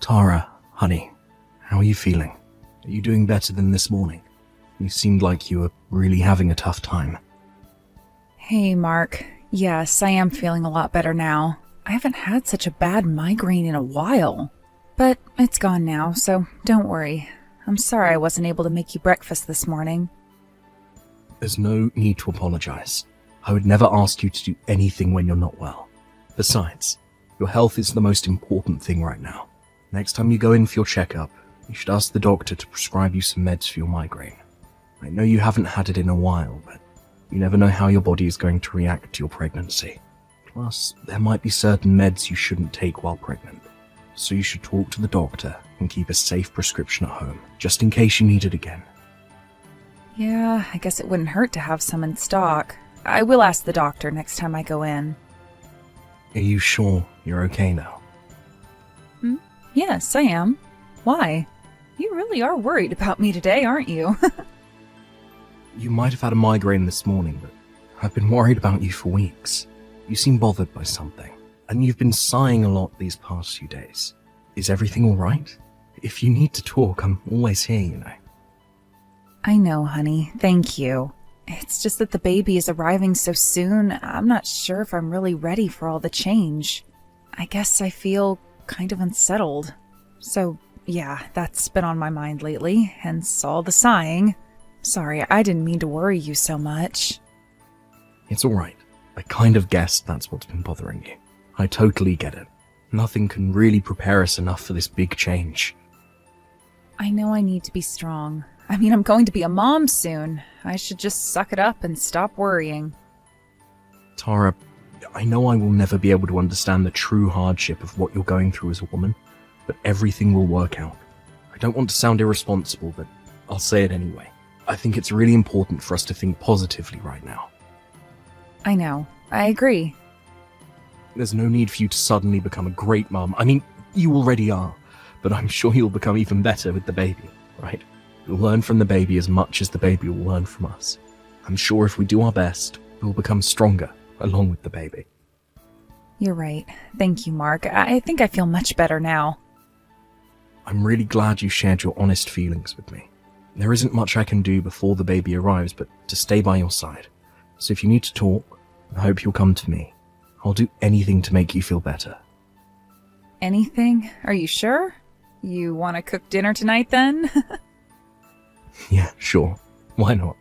Tara, honey, how are you feeling? Are you doing better than this morning? You seemed like you were really having a tough time. Hey, Mark. Yes, I am feeling a lot better now. I haven't had such a bad migraine in a while. But it's gone now, so don't worry. I'm sorry I wasn't able to make you breakfast this morning. There's no need to apologize. I would never ask you to do anything when you're not well. Besides, your health is the most important thing right now. Next time you go in for your checkup, you should ask the doctor to prescribe you some meds for your migraine. I know you haven't had it in a while, but you never know how your body is going to react to your pregnancy. Plus, there might be certain meds you shouldn't take while pregnant. So you should talk to the doctor and keep a safe prescription at home, just in case you need it again. Yeah, I guess it wouldn't hurt to have some in stock. I will ask the doctor next time I go in. Are you sure you're okay now? Yes, I am. Why? You really are worried about me today, aren't you? You might have had a migraine this morning, but I've been worried about you for weeks. You seem bothered by something, and you've been sighing a lot these past few days. Is everything all right? If you need to talk, I'm always here, you know. I know, honey. Thank you. It's just that the baby is arriving so soon, I'm not sure if I'm really ready for all the change. I guess I feel kind of unsettled. So, yeah, that's been on my mind lately, hence all the sighing. Sorry, I didn't mean to worry you so much. It's all right. I kind of guessed that's what's been bothering you. I totally get it. Nothing can really prepare us enough for this big change. I know I need to be strong. I mean, I'm going to be a mom soon. I should just suck it up and stop worrying. Tara, I know I will never be able to understand the true hardship of what you're going through as a woman, but everything will work out. I don't want to sound irresponsible, but I'll say it anyway. I think it's really important for us to think positively right now. I know. I agree. There's no need for you to suddenly become a great mum. I mean, you already are, but I'm sure you'll become even better with the baby, right? We'll learn from the baby as much as the baby will learn from us. I'm sure if we do our best, we'll become stronger along with the baby. You're right. Thank you, Mark. I think I feel much better now. I'm really glad you shared your honest feelings with me. There isn't much I can do before the baby arrives, but to stay by your side. So if you need to talk, I hope you'll come to me. I'll do anything to make you feel better. Anything? Are you sure? You want to cook dinner tonight, then? Yeah, sure. Why not?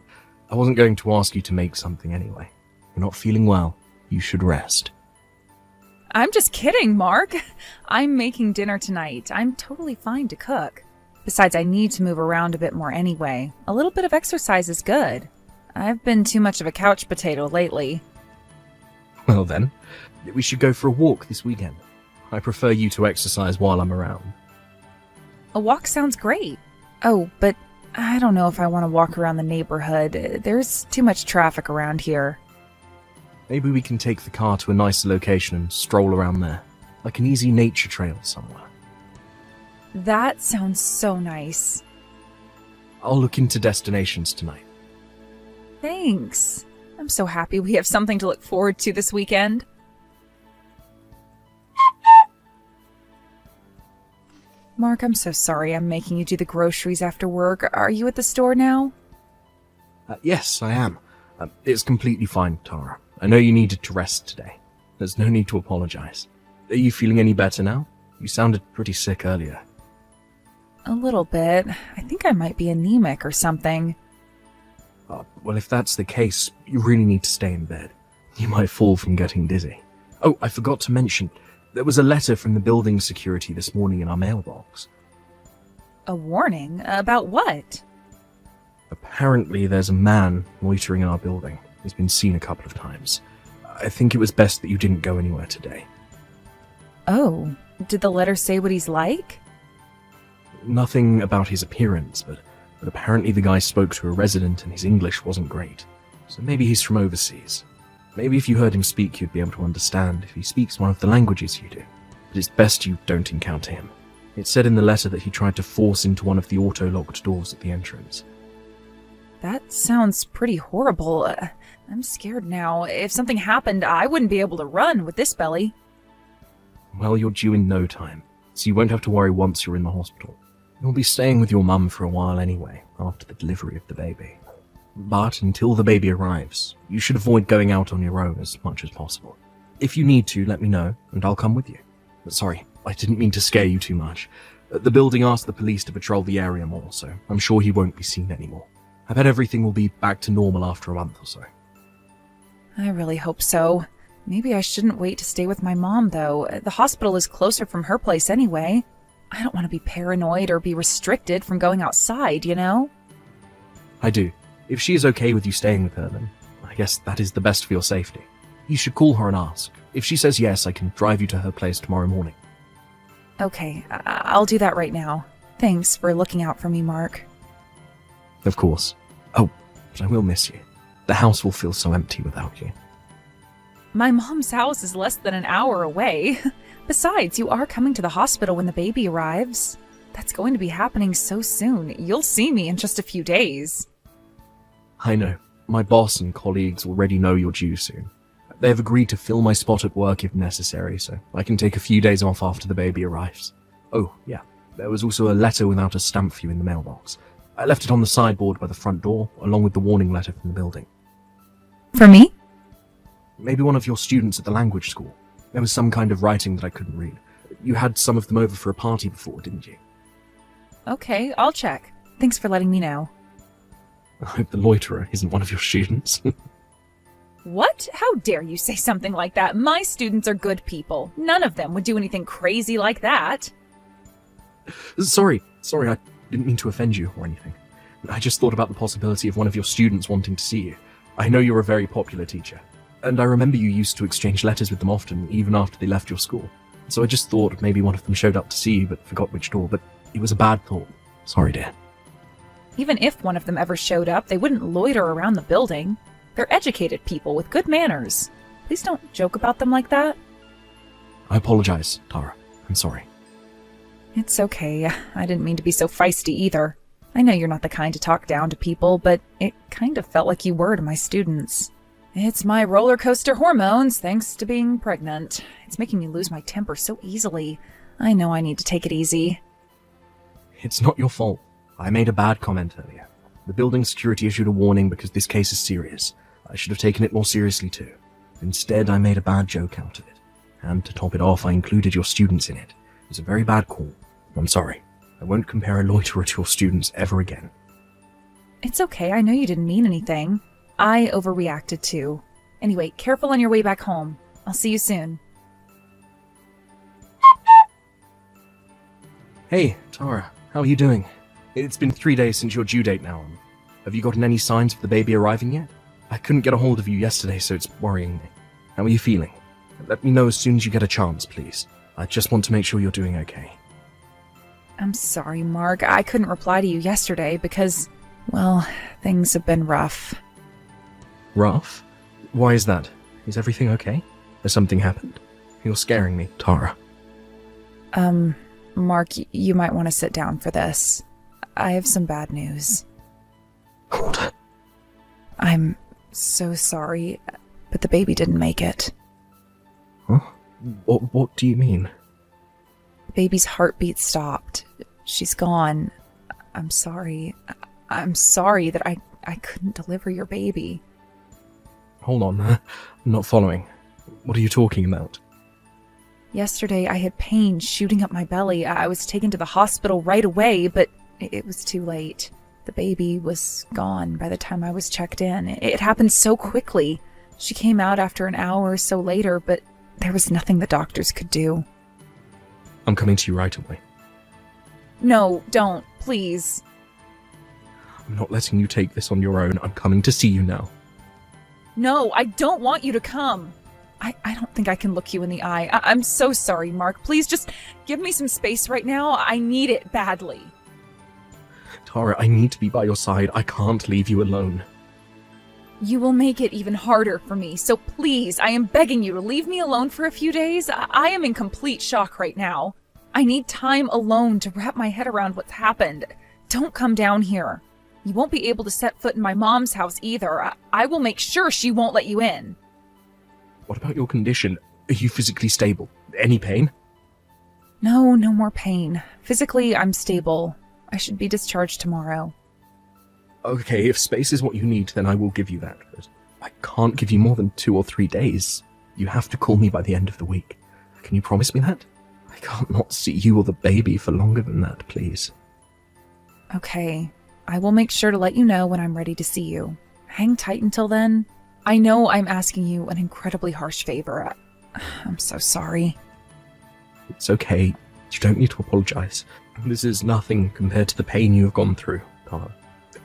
I wasn't going to ask you to make something anyway. You're not feeling well. You should rest. I'm just kidding, Mark. I'm making dinner tonight. I'm totally fine to cook. Besides, I need to move around a bit more anyway. A little bit of exercise is good. I've been too much of a couch potato lately. Well then, we should go for a walk this weekend. I prefer you to exercise while I'm around. A walk sounds great. Oh, but I don't know if I want to walk around the neighborhood. There's too much traffic around here. Maybe we can take the car to a nicer location and stroll around there, like an easy nature trail somewhere. That sounds so nice. I'll look into destinations tonight. Thanks. I'm so happy we have something to look forward to this weekend. Mark, I'm so sorry I'm making you do the groceries after work. Are you at the store now? Yes, I am. It's completely fine, Tara. I know you needed to rest today. There's no need to apologize. Are you feeling any better now? You sounded pretty sick earlier. A little bit. I think I might be anemic or something. Well, if that's the case, you really need to stay in bed. You might fall from getting dizzy. Oh, I forgot to mention, there was a letter from the building security this morning in our mailbox. A warning? About what? Apparently there's a man loitering in our building. He's been seen a couple of times. I think it was best that you didn't go anywhere today. Oh, did the letter say what he's like? Nothing about his appearance, but apparently the guy spoke to a resident and his English wasn't great. So maybe he's from overseas. Maybe if you heard him speak, you'd be able to understand if he speaks one of the languages you do. But it's best you don't encounter him. It said in the letter that he tried to force into one of the auto-locked doors at the entrance. That sounds pretty horrible. I'm scared now. If something happened, I wouldn't be able to run with this belly. Well, you're due in no time. so you won't have to worry once you're in the hospital. You'll be staying with your mum for a while anyway, after the delivery of the baby. But until the baby arrives, you should avoid going out on your own as much as possible. If you need to, let me know, and I'll come with you. Sorry, I didn't mean to scare you too much. The building asked the police to patrol the area more, so I'm sure he won't be seen anymore. I bet everything will be back to normal after a month or so. I really hope so. Maybe I shouldn't wait to stay with my mom, though. The hospital is closer from her place anyway. I don't want to be paranoid or be restricted from going outside, you know? I do. If she is okay with you staying with her, then I guess that is the best for your safety. You should call her and ask. If she says yes, I can drive you to her place tomorrow morning. Okay, I'll do that right now. Thanks for looking out for me, Mark. Of course. Oh, but I will miss you. The house will feel so empty without you. My mom's house is less than an hour away. Besides, you are coming to the hospital when the baby arrives. That's going to be happening so soon. You'll see me in just a few days. I know. My boss and colleagues already know you're due soon. They have agreed to fill my spot at work if necessary, so I can take a few days off after the baby arrives. Oh, yeah. There was also a letter without a stamp for you in the mailbox. I left it on the sideboard by the front door, along with the warning letter from the building. For me? Maybe one of your students at the language school. There was some kind of writing that I couldn't read. You had some of them over for a party before, didn't you? Okay, I'll check. Thanks for letting me know. I hope the loiterer isn't one of your students. What? How dare you say something like that? My students are good people. None of them would do anything crazy like that. Sorry, I didn't mean to offend you or anything. I just thought about the possibility of one of your students wanting to see you. I know you're a very popular teacher, and I remember you used to exchange letters with them often, even after they left your school. So I just thought maybe one of them showed up to see you but forgot which door, but it was a bad thought. Sorry, dear. Even if one of them ever showed up, they wouldn't loiter around the building. They're educated people with good manners. Please don't joke about them like that. I apologize, Tara. I'm sorry. It's okay. I didn't mean to be so feisty either. I know you're not the kind to talk down to people, but it kind of felt like you were to my students. It's my roller coaster hormones, thanks to being pregnant. It's making me lose my temper so easily. I know I need to take it easy. It's not your fault. I made a bad comment earlier. The building security issued a warning because this case is serious. I should have taken it more seriously too. Instead, I made a bad joke out of it. And to top it off, I included your students in it. It was a very bad call. I'm sorry. I won't compare a loiterer to your students ever again. It's okay, I know you didn't mean anything. I overreacted too. Anyway, careful on your way back home. I'll see you soon. Hey, Tara, how are you doing? It's been 3 days since your due date now. Have you gotten any signs of the baby arriving yet? I couldn't get a hold of you yesterday, so it's worrying me. How are you feeling? Let me know as soon as you get a chance, please. I just want to make sure you're doing okay. I'm sorry, Mark. I couldn't reply to you yesterday because, well, things have been rough. Rough? Why is that? Is everything okay? Has something happened? You're scaring me, Tara. Mark, you might want to sit down for this. I have some bad news. What? I'm so sorry, but the baby didn't make it. Huh? What do you mean? The baby's heartbeat stopped. She's gone. I'm sorry. I'm sorry that I couldn't deliver your baby. Hold on, I'm not following. What are you talking about? Yesterday I had pain shooting up my belly. I was taken to the hospital right away, but it was too late. The baby was gone by the time I was checked in. It happened so quickly. She came out after an hour or so later, but there was nothing the doctors could do. I'm coming to you right away. No, don't, please. I'm not letting you take this on your own. I'm coming to see you now. No, I don't want you to come. I don't think I can look you in the eye. I'm so sorry, Mark. Please just give me some space right now. I need it badly. Tara, I need to be by your side. I can't leave you alone. You will make it even harder for me, so please, I am begging you to leave me alone for a few days. I am in complete shock right now. I need time alone to wrap my head around what's happened. Don't come down here. You won't be able to set foot in my mom's house either. I will make sure she won't let you in. What about your condition? Are you physically stable? Any pain? No, no more pain. Physically, I'm stable. I should be discharged tomorrow. Okay, if space is what you need, then I will give you that, but I can't give you more than 2 or 3 days. You have to call me by the end of the week. Can you promise me that? I can't not see you or the baby for longer than that, please. Okay, I will make sure to let you know when I'm ready to see you. Hang tight until then. I know I'm asking you an incredibly harsh favor. I'm so sorry. It's okay. You don't need to apologize. This is nothing compared to the pain you have gone through, Tara.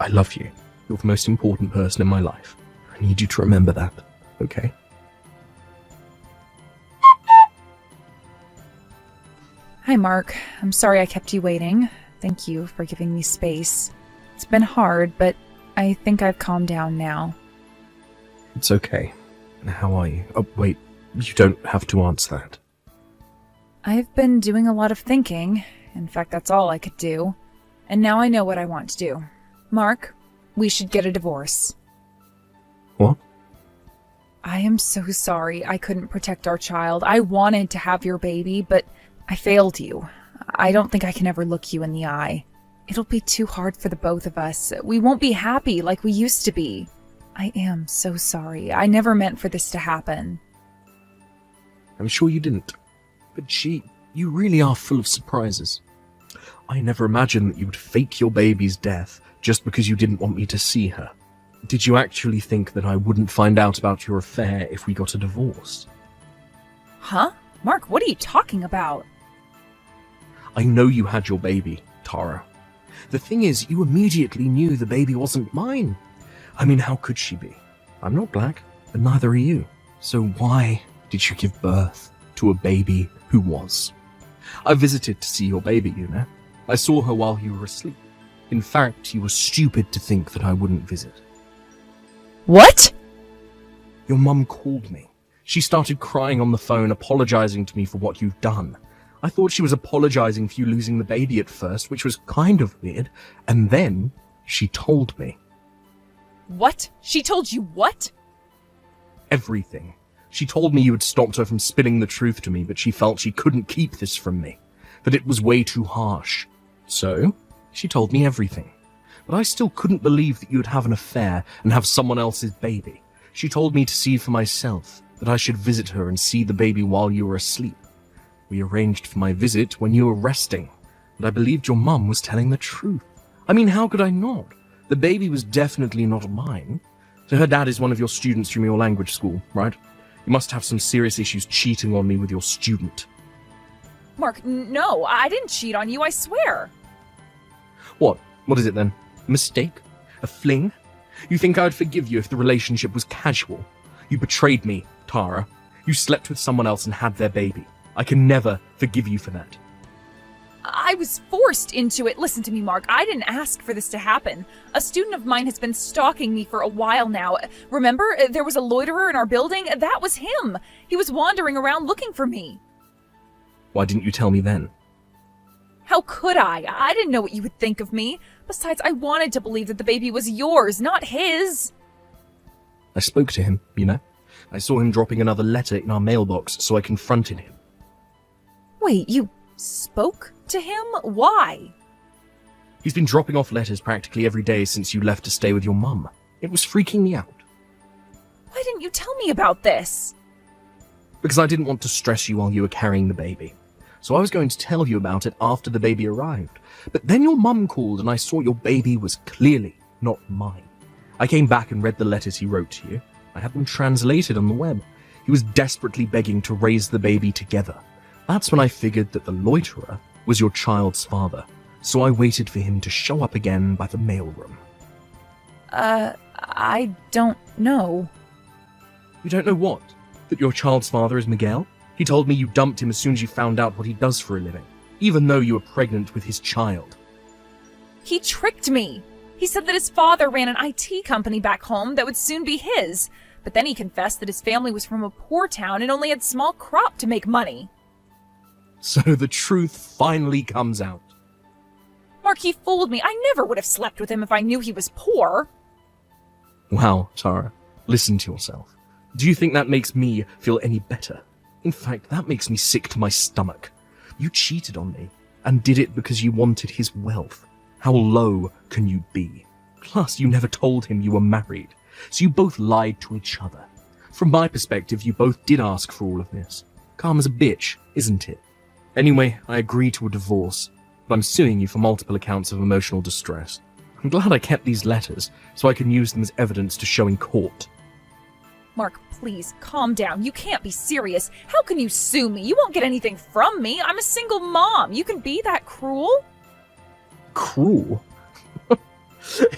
I love you. You're the most important person in my life. I need you to remember that, okay? Hi, Mark. I'm sorry I kept you waiting. Thank you for giving me space. It's been hard, but I think I've calmed down now. It's okay. How are you? Oh, wait. You don't have to answer that. I've been doing a lot of thinking. In fact, that's all I could do. And now I know what I want to do. Mark, we should get a divorce. What? I am so sorry I couldn't protect our child. I wanted to have your baby, but I failed you. I don't think I can ever look you in the eye. It'll be too hard for the both of us. We won't be happy like we used to be. I am so sorry. I never meant for this to happen. I'm sure you didn't. But gee, you really are full of surprises. I never imagined that you would fake your baby's death just because you didn't want me to see her. Did you actually think that I wouldn't find out about your affair if we got a divorce? Huh? Mark, what are you talking about? I know you had your baby, Tara. The thing is, you immediately knew the baby wasn't mine. I mean, how could she be? I'm not black, but neither are you. So why did you give birth to a baby who was? I visited to see your baby, you know. I saw her while you were asleep. In fact, you were stupid to think that I wouldn't visit. What? Your mum called me. She started crying on the phone, apologizing to me for what you've done. I thought she was apologizing for you losing the baby at first, which was kind of weird, and then she told me. What? She told you what? Everything. She told me you had stopped her from spilling the truth to me, but she felt she couldn't keep this from me, that it was way too harsh. So, she told me everything. But I still couldn't believe that you would have an affair and have someone else's baby. She told me to see for myself, that I should visit her and see the baby while you were asleep. We arranged for my visit when you were resting, but I believed your mum was telling the truth. I mean, how could I not? The baby was definitely not mine. So her dad is one of your students from your language school, right? You must have some serious issues cheating on me with your student. Mark, no, I didn't cheat on you, I swear. What? What is it then? A mistake? A fling? You think I'd forgive you if the relationship was casual? You betrayed me, Tara. You slept with someone else and had their baby. I can never forgive you for that. I was forced into it. Listen to me, Mark. I didn't ask for this to happen. A student of mine has been stalking me for a while now. Remember, there was a loiterer in our building? That was him. He was wandering around looking for me. Why didn't you tell me then? How could I? I didn't know what you would think of me. Besides, I wanted to believe that the baby was yours, not his. I spoke to him, you know. I saw him dropping another letter in our mailbox, so I confronted him. Wait, you spoke to him? Why? He's been dropping off letters practically every day since you left to stay with your mum. It was freaking me out. Why didn't you tell me about this? Because I didn't want to stress you while you were carrying the baby. So I was going to tell you about it after the baby arrived. But then your mum called and I saw your baby was clearly not mine. I came back and read the letters he wrote to you. I had them translated on the web. He was desperately begging to raise the baby together. That's when I figured that the loiterer was your child's father. So I waited for him to show up again by the mailroom. I don't know. You don't know what? That your child's father is Miguel? He told me you dumped him as soon as you found out what he does for a living, even though you were pregnant with his child. He tricked me. He said that his father ran an IT company back home that would soon be his, but then he confessed that his family was from a poor town and only had small crop to make money. So the truth finally comes out. Mark, he fooled me. I never would have slept with him if I knew he was poor. Wow, Tara, listen to yourself. Do you think that makes me feel any better? In fact, that makes me sick to my stomach. You cheated on me, and did it because you wanted his wealth. How low can you be? Plus, you never told him you were married, so you both lied to each other. From my perspective, you both did ask for all of this. Karma's a bitch, isn't it? Anyway, I agree to a divorce, but I'm suing you for multiple accounts of emotional distress. I'm glad I kept these letters, so I can use them as evidence to show in court. Mark, please, calm down. You can't be serious. How can you sue me? You won't get anything from me. I'm a single mom. You can be that cruel? Cruel?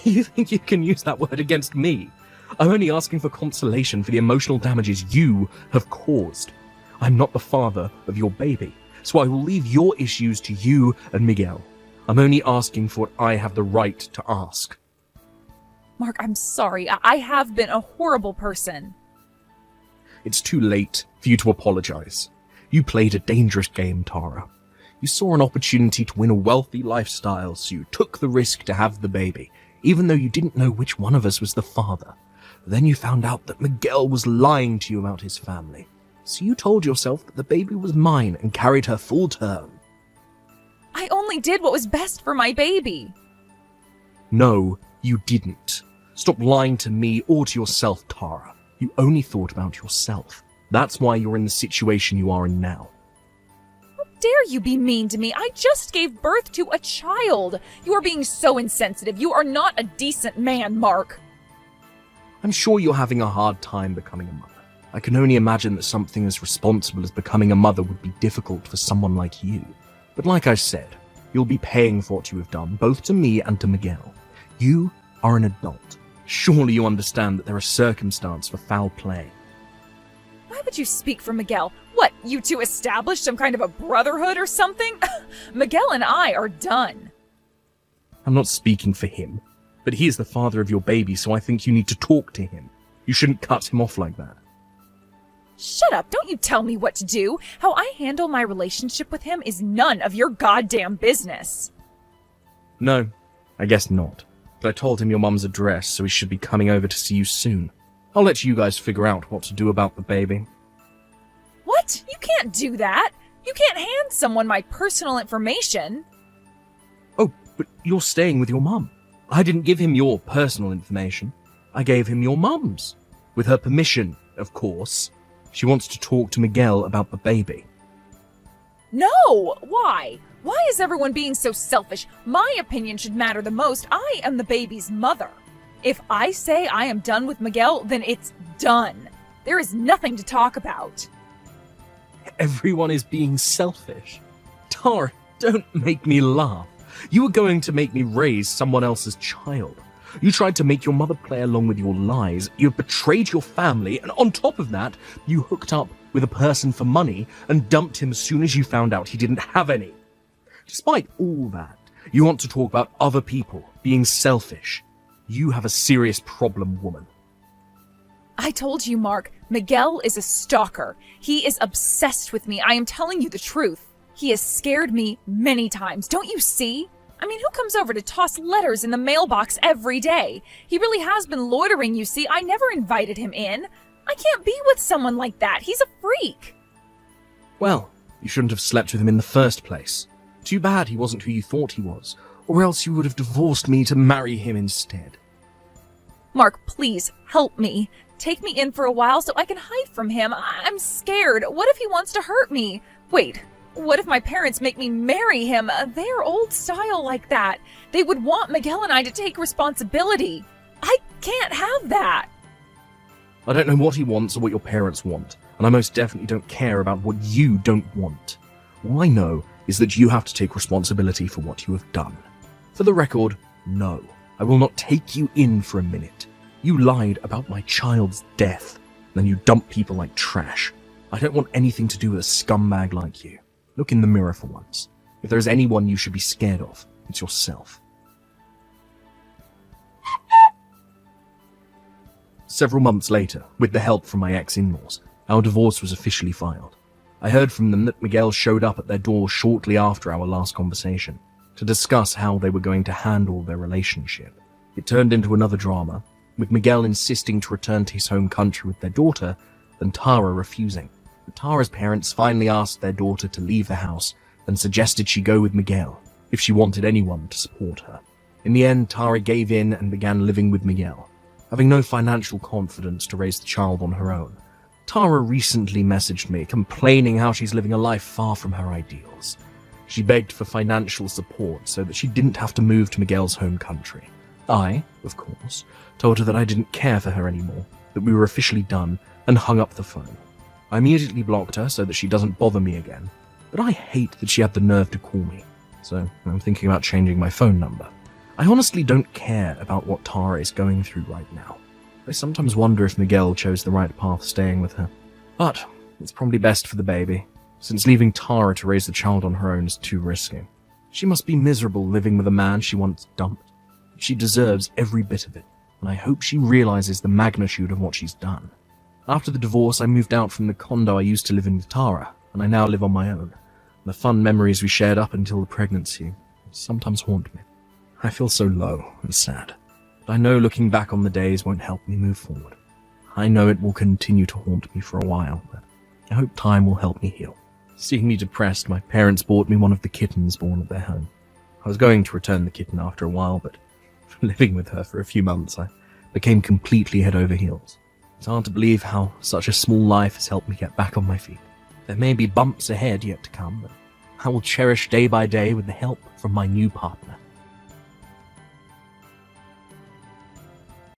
You think you can use that word against me? I'm only asking for consolation for the emotional damages you have caused. I'm not the father of your baby, so I will leave your issues to you and Miguel. I'm only asking for what I have the right to ask. Mark, I'm sorry. I have been a horrible person. It's too late for you to apologize. You played a dangerous game, Tara. You saw an opportunity to win a wealthy lifestyle, so you took the risk to have the baby, even though you didn't know which one of us was the father. Then you found out that Miguel was lying to you about his family, so you told yourself that the baby was mine and carried her full term. I only did what was best for my baby. No, you didn't. Stop lying to me or to yourself, Tara. You only thought about yourself. That's why you're in the situation you are in now. How dare you be mean to me? I just gave birth to a child. You are being so insensitive. You are not a decent man, Mark. I'm sure you're having a hard time becoming a mother. I can only imagine that something as responsible as becoming a mother would be difficult for someone like you. But like I said, you'll be paying for what you have done, both to me and to Miguel. You are an adult. Surely you understand that there are circumstances for foul play. Why would you speak for Miguel? What, you two established some kind of a brotherhood or something? Miguel and I are done. I'm not speaking for him, but he is the father of your baby, so I think you need to talk to him. You shouldn't cut him off like that. Shut up, don't you tell me what to do. How I handle my relationship with him is none of your goddamn business. No, I guess not. But I told him your mum's address, so he should be coming over to see you soon. I'll let you guys figure out what to do about the baby. What? You can't do that. You can't hand someone my personal information. Oh, but you're staying with your mum. I didn't give him your personal information. I gave him your mum's. With her permission, of course. She wants to talk to Miguel about the baby. No! Why? Why is everyone being so selfish? My opinion should matter the most. I am the baby's mother. If I say I am done with Miguel, then it's done. There is nothing to talk about. Everyone is being selfish. Tara, don't make me laugh. You were going to make me raise someone else's child. You tried to make your mother play along with your lies. You betrayed your family, and on top of that, you hooked up with a person for money and dumped him as soon as you found out he didn't have any. Despite all that, you want to talk about other people being selfish. You have a serious problem, woman. I told you, Mark, Miguel is a stalker. He is obsessed with me. I am telling you the truth. He has scared me many times. Don't you see? I mean, who comes over to toss letters in the mailbox every day? He really has been loitering, you see. I never invited him in. I can't be with someone like that. He's a freak. Well, you shouldn't have slept with him in the first place. Too bad he wasn't who you thought he was, or else you would have divorced me to marry him instead. Mark, please, help me. Take me in for a while so I can hide from him. I'm scared. What if he wants to hurt me? Wait, what if my parents make me marry him? They're old style like that. They would want Miguel and I to take responsibility. I can't have that. I don't know what he wants or what your parents want, and I most definitely don't care about what you don't want. All I know is that you have to take responsibility for what you have done. For the record, no, I will not take you in for a minute. You lied about my child's death, then you dump people like trash. I don't want anything to do with a scumbag like you. Look in the mirror for once. If there is anyone you should be scared of, it's yourself. Several months later, with the help from my ex-in-laws, our divorce was officially filed. I heard from them that Miguel showed up at their door shortly after our last conversation to discuss how they were going to handle their relationship. It turned into another drama, with Miguel insisting to return to his home country with their daughter, and Tara refusing. But Tara's parents finally asked their daughter to leave the house and suggested she go with Miguel if she wanted anyone to support her. In the end, Tara gave in and began living with Miguel. Having no financial confidence to raise the child on her own, Tara recently messaged me complaining how she's living a life far from her ideals. She begged for financial support so that she didn't have to move to Miguel's home country. I, of course, told her that I didn't care for her anymore, that we were officially done, and hung up the phone. I immediately blocked her so that she doesn't bother me again, but I hate that she had the nerve to call me, so I'm thinking about changing my phone number. I honestly don't care about what Tara is going through right now. I sometimes wonder if Miguel chose the right path staying with her. But it's probably best for the baby, since leaving Tara to raise the child on her own is too risky. She must be miserable living with a man she once dumped. She deserves every bit of it, and I hope she realizes the magnitude of what she's done. After the divorce, I moved out from the condo I used to live in with Tara, and I now live on my own. The fun memories we shared up until the pregnancy sometimes haunt me. I feel so low and sad, but I know looking back on the days won't help me move forward. I know it will continue to haunt me for a while, but I hope time will help me heal. Seeing me depressed, my parents bought me one of the kittens born at their home. I was going to return the kitten after a while, but living with her for a few months, I became completely head over heels. It's hard to believe how such a small life has helped me get back on my feet. There may be bumps ahead yet to come, but I will cherish day by day with the help from my new partner.